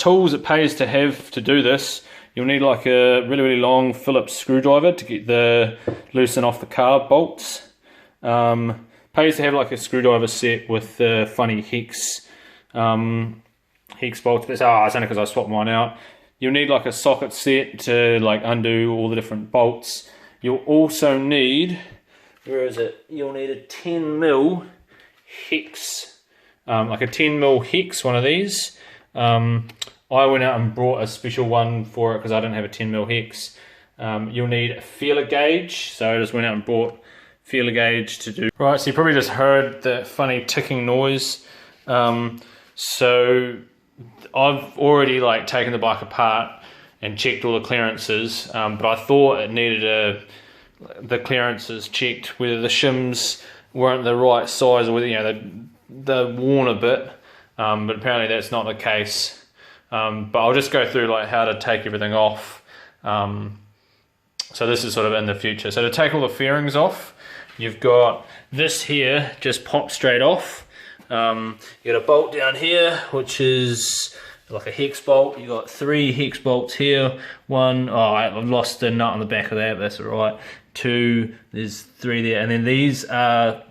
tools it pays to have to do this. You'll need like a really long Phillips screwdriver to get the loosen off the carb bolts. Pays to have like a screwdriver set with funny hex bolts, but it's only because I swapped mine out. You'll need like a socket set to like undo all the different bolts. You'll also need, where is it? You'll need a 10mm hex, like a 10mm hex, one of these. I went out and brought a special one for it because I didn't have a 10mm hex. You'll need a feeler gauge, so I just went out and bought feeler gauge to do. Right, so you probably just heard the funny ticking noise. So I've already like taken the bike apart and checked all the clearances, but I thought it needed the clearances checked, whether the shims weren't the right size or whether they're worn a bit, but apparently that's not the case. But I'll just go through like how to take everything off. So this is sort of in the future. So to take all the fairings off, you've got this here, just pops straight off. You got a bolt down here, which is like a hex bolt. You got 3 hex bolts here. One, I've lost the nut on the back of that, but that's alright. 2, there's 3 there, and then these are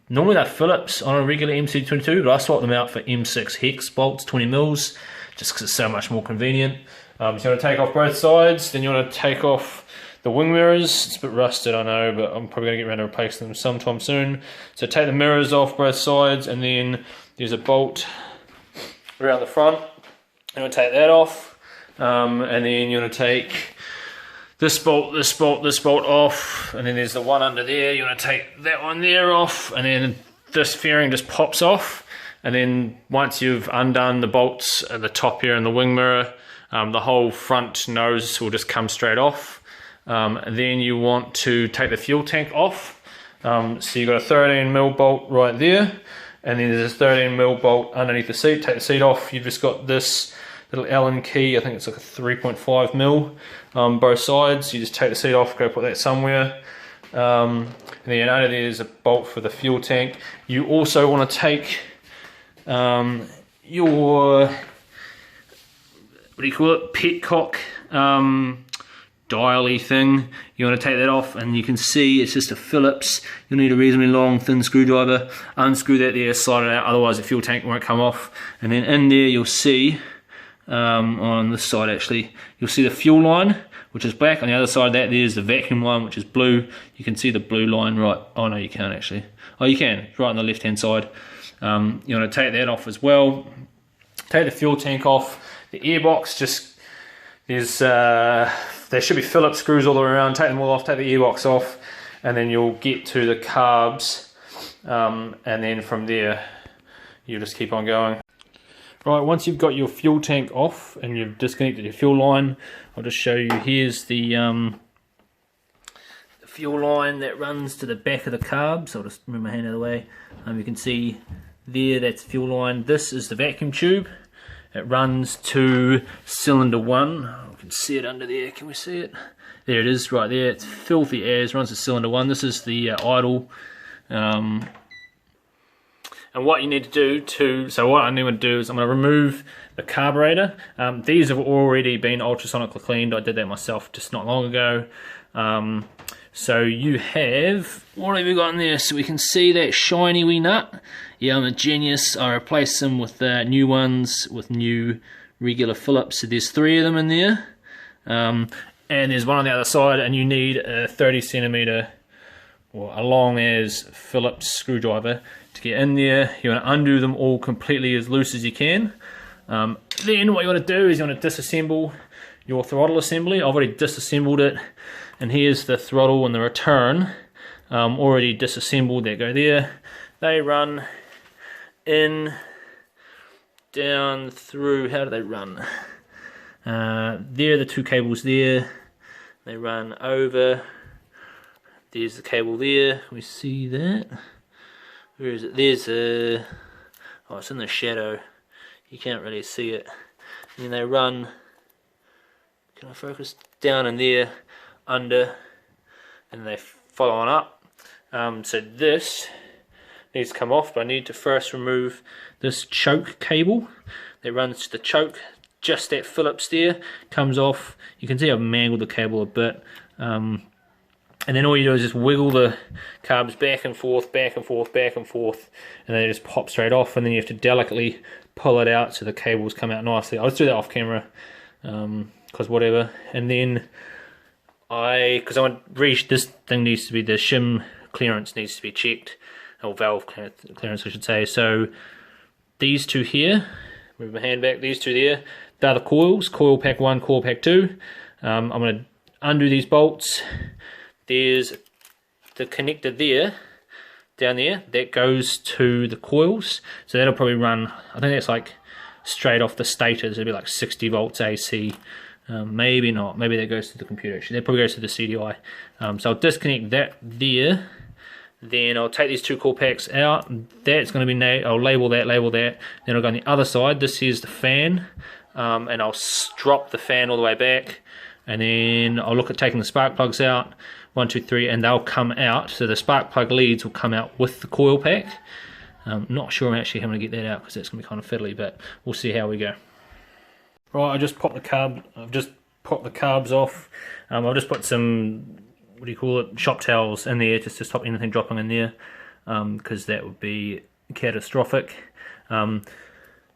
normally they're Phillips on a regular mc22, but I swapped them out for M6 hex bolts, 20mm, just because it's so much more convenient. So you want to take off both sides, then you want to take off the wing mirrors. It's a bit rusted, I know, but I'm probably going to get around to replacing them sometime soon. So take the mirrors off both sides, and then there's a bolt around the front. You want to take that off, and then you want to take this bolt off, and then there's the one under there. You want to take that one there off, and then this fairing just pops off. And then once you've undone the bolts at the top here and the wing mirror, the whole front nose will just come straight off. And then you want to take the fuel tank off. So you've got a 13mm bolt right there, and then there's a 13mm bolt underneath the seat. Take the seat off, you've just got this little Allen key, I think it's like a 3.5mm on both sides. You just take the seat off, go put that somewhere. And then under there's a bolt for the fuel tank. You also want to take your, what do you call it, petcock dial-y thing. You want to take that off, and you can see it's just a Phillips. You'll need a reasonably long thin screwdriver. Unscrew that there, slide it out, otherwise the fuel tank won't come off. And then in there you'll see, on this side actually, you'll see the fuel line, which is black. On the other side of that there's the vacuum line, which is blue. You can see the blue line right, oh no you can't actually. Oh you can, it's right on the left hand side. You want to take that off as well. Take the fuel tank off. The airbox, just there's there should be Phillips screws all the way around. Take them all off, take the airbox off, and then you'll get to the carbs, and then from there you just keep on going. Right, once you've got your fuel tank off and you've disconnected your fuel line, I'll just show you. Here's the fuel line that runs to the back of the carbs. I'll just move my hand out of the way. You can see there, that's fuel line. This is the vacuum tube. It runs to cylinder 1. I can see it under there. Can we see it? There it is, right there. It's filthy as. Runs to cylinder 1. This is the idle. And what you need to do so what I'm going to do is I'm going to remove the carburetor. These have already been ultrasonically cleaned. I did that myself just not long ago. So you have, what have you got in there? So we can see that shiny wee nut. Yeah, I'm a genius. I replaced them with new ones, with new regular Phillips. So there's 3 of them in there. And there's one on the other side, and you need a 30cm, or a long as Phillips screwdriver to get in there. You want to undo them all completely as loose as you can. Then what you want to do is you want to disassemble your throttle assembly. I've already disassembled it, and here's the throttle and the return already disassembled. They go there. They run in, down, through. How do they run? There are the 2 cables there. They run over. There's the cable there. We see that. Where is it? There's a, oh, it's in the shadow. You can't really see it. And then they run, can I focus? Down in there, under, and they follow on up. So this needs to come off, but I need to first remove this choke cable that runs to the choke just that Phillips there comes off. You can see I've mangled the cable a bit. And then all you do is just wiggle the carbs back and forth, back and forth, back and forth, and then it just pops straight off, and then you have to delicately pull it out so the cables come out nicely. I'll just do that off camera, because whatever. And then because I want this thing needs to be, the shim clearance needs to be checked, or valve clearance I should say. So these two here, move my hand back, these two there, they're the coils, coil pack 1, coil pack 2. I'm going to undo these bolts. There's the connector there, down there, that goes to the coils. So that'll probably run, I think that's like straight off the stators. It'll be like 60 volts AC. Maybe not, maybe that goes to the computer actually. That probably goes to the CDI. So I'll disconnect that there. Then I'll take these two coil packs out. That's going to be, I'll label that. Then I'll go on the other side. This is the fan. And I'll drop the fan all the way back. And then I'll look at taking the spark plugs out. 1, 2, 3, and they'll come out. So the spark plug leads will come out with the coil pack. Not sure I'm actually having to get that out because that's going to be kind of fiddly, but we'll see how we go. Right, I just popped the carb. I've just popped the carbs off. I've just put some, what do you call it, shop towels in there just to stop anything dropping in there, because that would be catastrophic. That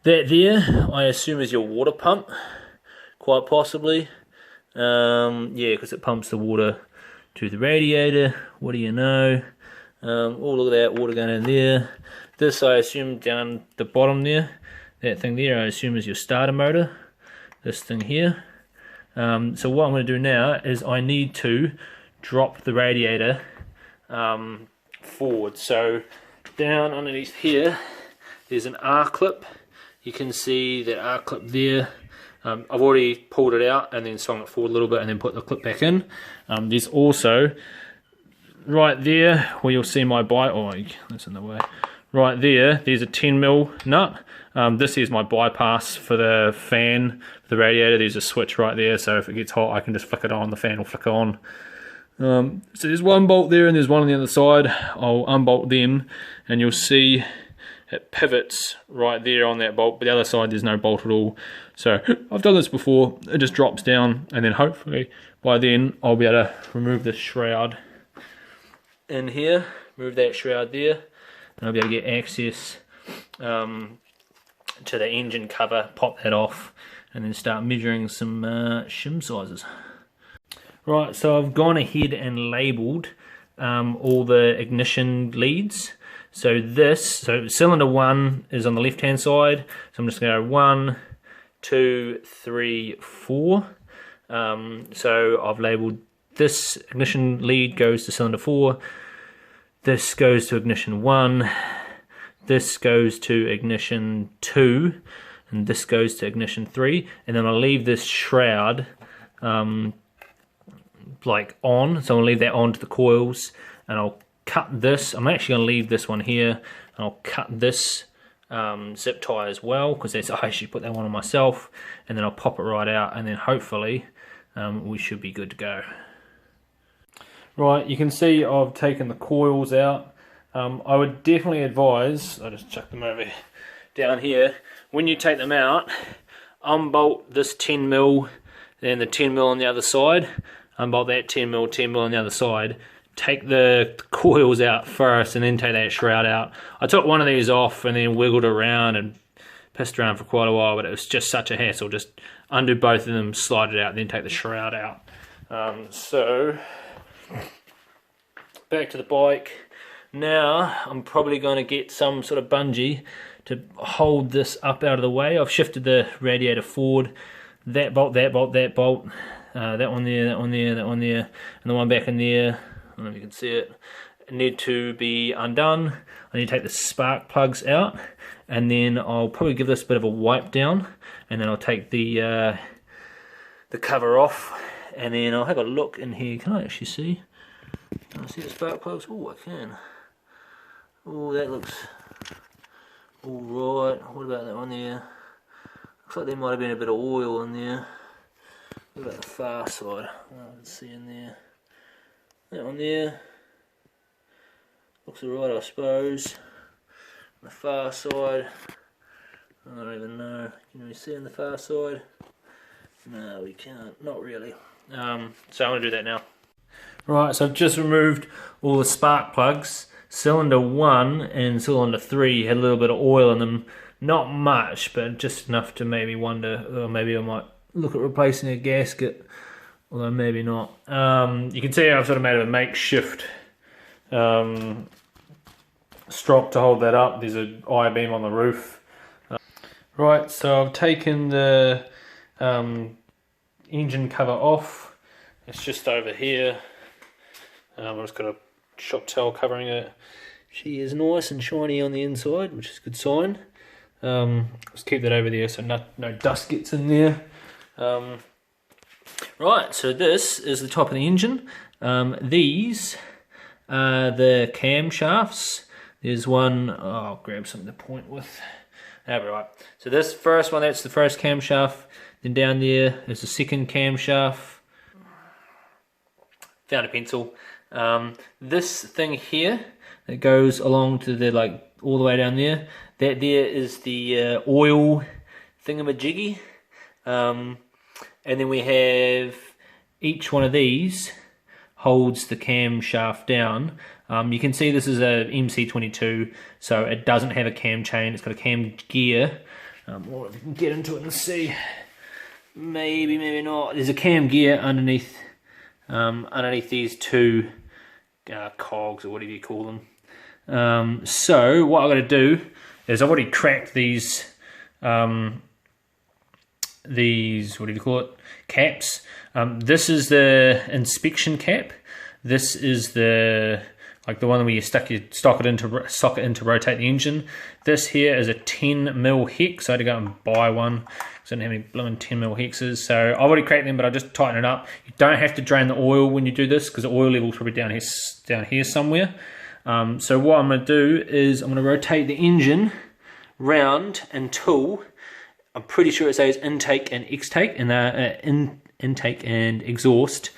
there, I assume, is your water pump, quite possibly. Yeah, because it pumps the water to the radiator. What do you know? Oh, look at that, water going in there. This, I assume, down the bottom there, that thing there, I assume is your starter motor. This thing here. So what I'm going to do now is I need to drop the radiator forward. So down underneath here, there's an R clip. You can see that R clip there. I've already pulled it out and then swung it forward a little bit and then put the clip back in. There's also, right there, where you'll see my that's in the way. Right there's a 10mm nut. This is my bypass for the fan, for the radiator. There's a switch right there, so if it gets hot I can just flick it on, the fan will flick on. So there's one bolt there and there's one on the other side. I'll unbolt them and you'll see it pivots right there on that bolt, but the other side there's no bolt at all. So I've done this before, it just drops down, and then hopefully by then I'll be able to remove this shroud in here, move that shroud there, and I'll be able to get access to the engine cover, pop that off, and then start measuring some shim sizes. Right, so I've gone ahead and labelled all the ignition leads. So cylinder 1 is on the left hand side, so I'm just going to go 1, 2, 3, 4. So I've labelled this ignition lead goes to cylinder 4, this goes to ignition 1, this goes to ignition 2, and this goes to ignition 3, and then I'll leave this shroud like on, so I'll leave that on to the coils, and I'll cut this. I'm actually going to leave this one here, and I'll cut this zip tie as well, because I actually put that one on myself, and then I'll pop it right out, and then hopefully we should be good to go. Right, you can see I've taken the coils out. I would definitely advise, I'll just chuck them over down here, when you take them out, unbolt this 10mm, then the 10mm on the other side, unbolt that 10mm on the other side, take the coils out first and then take that shroud out. I took one of these off and then wiggled around and pissed around for quite a while, but it was just such a hassle. Just undo both of them, slide it out, then take the shroud out. So back to the bike. Now I'm probably going to get some sort of bungee to hold this up out of the way. I've shifted the radiator forward. That bolt, that bolt, that bolt, that one there, that one there, that one there, and the one back in there. I don't know if you can see it. Need to be undone. I need to take the spark plugs out, and then I'll probably give this a bit of a wipe down, and then I'll take the cover off, and then I'll have a look in here. Can I actually see? Can I see the spark plugs? Oh, I can. Oh, that looks all right. What about that one there? Looks like there might have been a bit of oil in there. What about the far side? I can see in there. That one there looks alright, I suppose. On the far side, I don't even know. Can we see on the far side? No, we can't. Not really. So I'm going to do that now. Right, so I've just removed all the spark plugs. Cylinder 1 and cylinder 3 had a little bit of oil in them. Not much, but just enough to maybe wonder, or maybe I might look at replacing a gasket, although maybe not. You can see I've sort of made a makeshift strop to hold that up. There's an I-beam on the roof. Right, so I've taken the engine cover off. It's just over here. I've just got a shop towel covering it. She is nice and shiny on the inside, which is a good sign. Just keep that over there so no dust gets in there. Right, so this is the top of the engine. These are the camshafts. There's one, I'll grab something to point with. Right, so this first one, that's the first camshaft. Then down there is the second camshaft. Found a pencil. This thing here that goes along to the, like, all the way down there, that there is the oil thingamajiggy. And then we have each one of these holds the camshaft down. You can see this is a mc22, so it doesn't have a cam chain. It's got a cam gear. Or if you can get into it and see, maybe not. There's a cam gear underneath these two cogs, or whatever you call them. So what I'm going to do is I've already cracked these what do you call it, caps. This is the inspection cap. This is the one where you socket it in to rotate the engine. This here is a 10mm hex. So I had to go and buy one because I didn't have any blooming 10mm hexes. So I've already cracked them, but I'll just tighten it up. You don't have to drain the oil when you do this because the oil level is probably down here somewhere. So what I'm going to do is I'm going to rotate the engine round until I'm pretty sure it says intake and extake, and intake and exhaust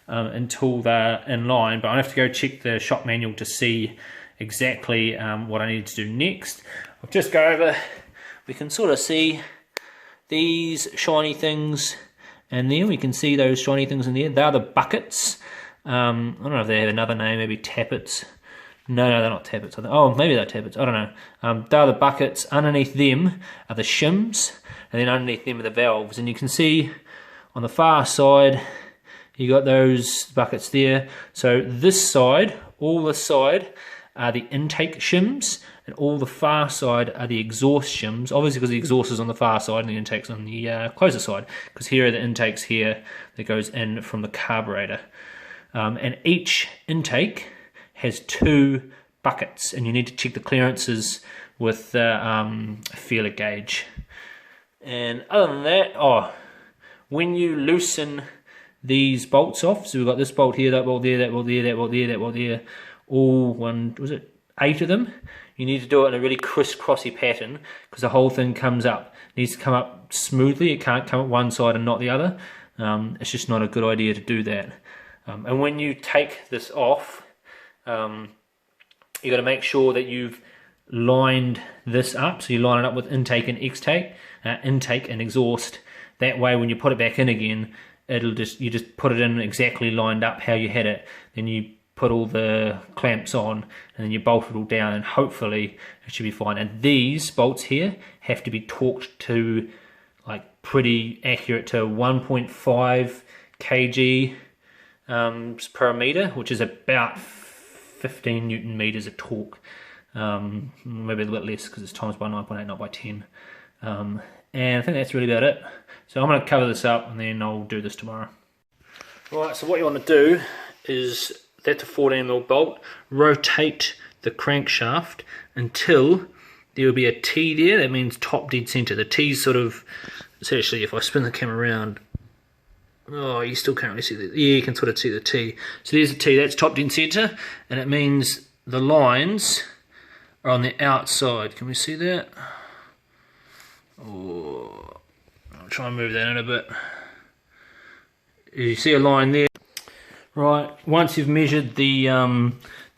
until they're in line. But I have to go check the shop manual to see exactly what I need to do next. I'll just go over. We can sort of see these shiny things, and then we can see those shiny things in there. They're the buckets. I don't know if they have another name, maybe tappets. No, they're not tappets. Oh, maybe they're tappets. I don't know. They're the buckets. Underneath them are the shims, and then underneath them are the valves. And you can see on the far side, you got those buckets there. So this side, all this side, are the intake shims, and all the far side are the exhaust shims. Obviously, because the exhaust is on the far side and the intake's on the closer side. Because here are the intakes here that goes in from the carburetor, and each intake has 2 buckets, and you need to check the clearances with the feeler gauge. And other than that, when you loosen these bolts off, so we've got this bolt here, that bolt there, that bolt there, that bolt there, that bolt there, all 8 of them, you need to do it in a really crisscrossy pattern because the whole thing comes up. It needs to come up smoothly. It can't come up one side and not the other. It's just not a good idea to do that. And when you take this off, you got to make sure that you've lined this up. So you line it up with intake and extake, intake and exhaust. That way, when you put it back in again, you just put it in exactly lined up how you had it. Then you put all the clamps on, and then you bolt it all down, and hopefully it should be fine. And these bolts here have to be torqued to like pretty accurate to 1.5 kg per meter, which is about 15 Newton meters of torque, maybe a little bit less because it's times by 9.8, not by 10. And I think that's really about it. So I'm going to cover this up and then I'll do this tomorrow. Right, so what you want to do is, that's a 14mm bolt, rotate the crankshaft until there will be a T there. That means top dead center. The T's sort of, so actually if I spin the camera around, oh, you still can't really see the, yeah, you can sort of see the T. So there's the T, that's top dead center, and it means the lines are on the outside. Can we see that? Oh, I'll try and move that in a bit. You see a line there. Right, once you've measured the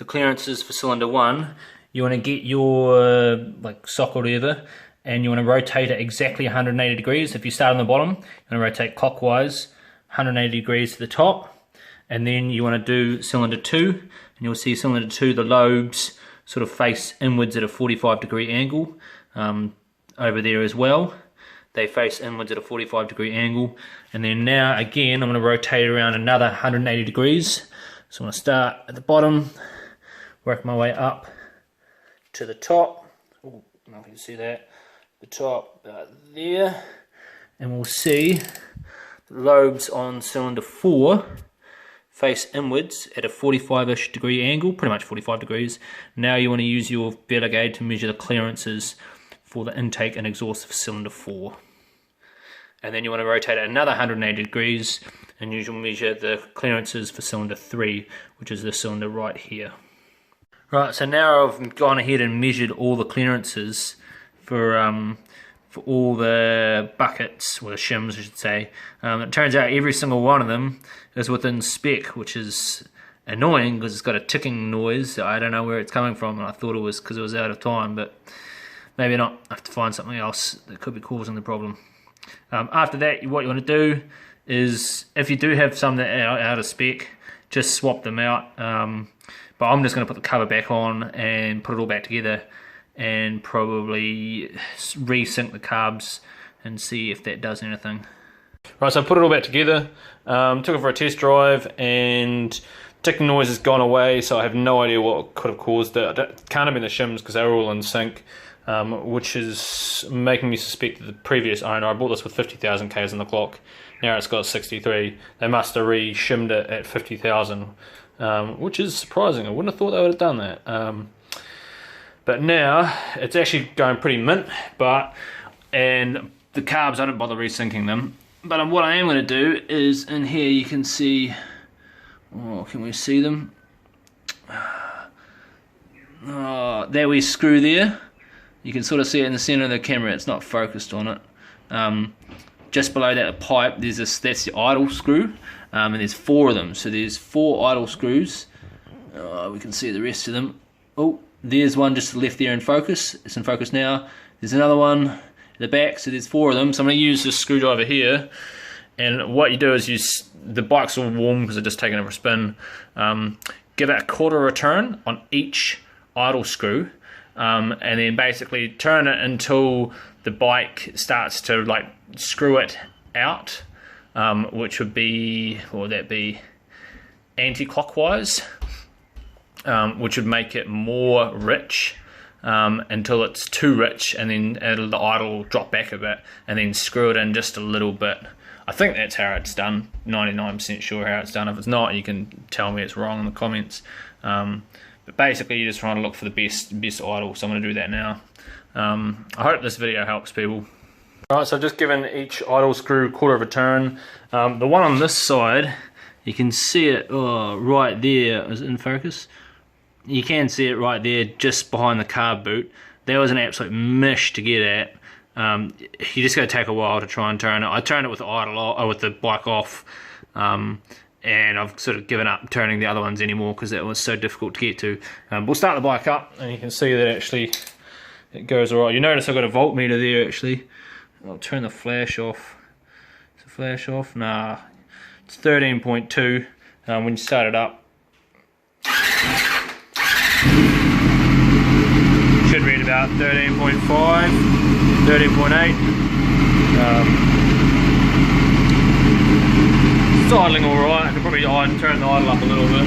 clearances for cylinder 1, you want to get your like socket or whatever and you want to rotate it exactly 180 degrees. If you start on the bottom, you want to rotate clockwise 180 degrees to the top, and then you want to do cylinder 2, and you'll see cylinder 2, the lobes sort of face inwards at a 45-degree angle. Over there as well, they face inwards at a 45-degree angle. And then now again, I'm going to rotate around another 180 degrees. So I'm going to start at the bottom, work my way up to the top. Oh, I don't know if you can see that. The top about there, and we'll see the lobes on cylinder 4 face inwards at a 45-ish degree angle, pretty much 45 degrees. Now you want to use your feeler gauge to measure the clearances for the intake and exhaust of cylinder 4. And then you want to rotate it another 180 degrees, and you will measure the clearances for cylinder 3, which is the cylinder right here. Right, so now I've gone ahead and measured all the clearances for all the buckets, or the shims I should say. It turns out every single one of them is within spec, which is annoying because it's got a ticking noise. I don't know where it's coming from, and I thought it was because it was out of time, but maybe not. I have to find something else that could be causing the problem. After that, what you want to do is, if you do have some that are out of spec, just swap them out. But I'm just going to put the cover back on and put it all back together, and probably resync the carbs and see if that does anything. Right, so I put it all back together, took it for a test drive, and ticking noise has gone away, so I have no idea what could have caused it. It can't have been the shims because they were all in sync, which is making me suspect that the previous owner, I bought this with 50,000 Ks on the clock, now it's got 63, they must have re-shimmed it at 50,000, which is surprising. I wouldn't have thought they would have done that. But now it's actually going pretty mint, and the carbs, I don't bother resyncing them. But what I am going to do is, in here you can see, oh, can we see them? Oh, there we screw there. You can sort of see it in the center of the camera, it's not focused on it. Just below that pipe, there's this, that's the idle screw, and there's 4 of them. So there's 4 idle screws. We can see the rest of them. Oh, there's one just left there in focus. It's in focus now. There's another one at the back, so there's 4 of them. So I'm going to use this screwdriver here, and what you do is the bike's all warm because I've just taken it for a spin. Give it a quarter of a turn on each idle screw, and then basically turn it until the bike starts to like screw it out, which would be, what would that be, anti-clockwise, which would make it more rich, until it's too rich, and then the idle will drop back a bit, and then screw it in just a little bit. I think that's how it's done, 99% sure how it's done. If it's not, you can tell me it's wrong in the comments. But basically you're just trying to look for the best idle, so I'm going to do that now. I hope this video helps people. Alright, so I've just given each idle screw quarter of a turn. The one on this side, you can see it right there. Is it in focus? You can see it right there just behind the carb boot. That was an absolute mish to get at. You just got to take a while to try and turn it. I turned it with the idle with the bike off, and I've sort of given up turning the other ones anymore because that was so difficult to get to. We'll start the bike up, and you can see that actually it goes alright. You notice I've got a voltmeter there actually. I'll turn the flash off. Is the flash off? Nah, it's 13.2 when you start it up. Should read about 13.5, 13.8. It's idling alright. I could probably turn the idle up a little bit.